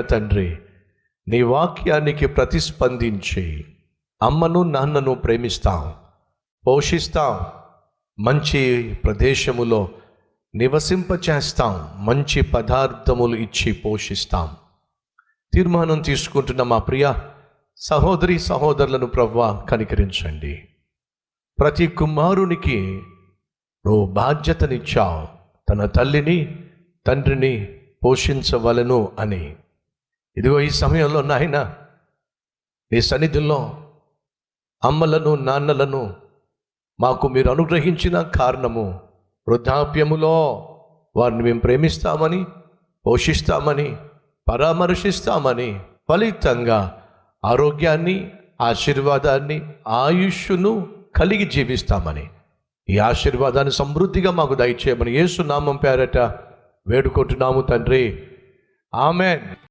తండ్రి, నీ వాక్యానికి ప్రతిస్పందించి అమ్మను నాన్నను ప్రేమిస్తాం, పోషిస్తాం, మంచి ప్రదేశములో నివసింపచేస్తాం, మంచి పదార్థములు ఇచ్చి పోషిస్తాం. తీర్మానం తీసుకుంటున్న మా ప్రియ సహోదరి సహోదరులను ప్రభువా కనికరించండి. ప్రతి కుమారునికి నువ్వు బాధ్యతనిచ్చావు, తన తల్లిని తండ్రిని పోషించవలను అని. ఇదిగో ఈ సమయంలో నాయన, నీ సన్నిధిలో అమ్మలను నాన్నలను మాకు మీరు అనుగ్రహించిన కారణము, వృద్ధాప్యములో వారిని మేము ప్రేమిస్తామని, పోషిస్తామని, పరామర్శిస్తామని, ఫలితంగా ఆరోగ్యాన్ని, ఆశీర్వాదాన్ని, ఆయుష్ను కలిగి జీవిస్తామని, ఈ ఆశీర్వాదాన్ని సమృద్ధిగా మాకు దయచేయమని యేసు నామం పేరట వేడుకుంటున్నాము తండ్రి. ఆమేన్.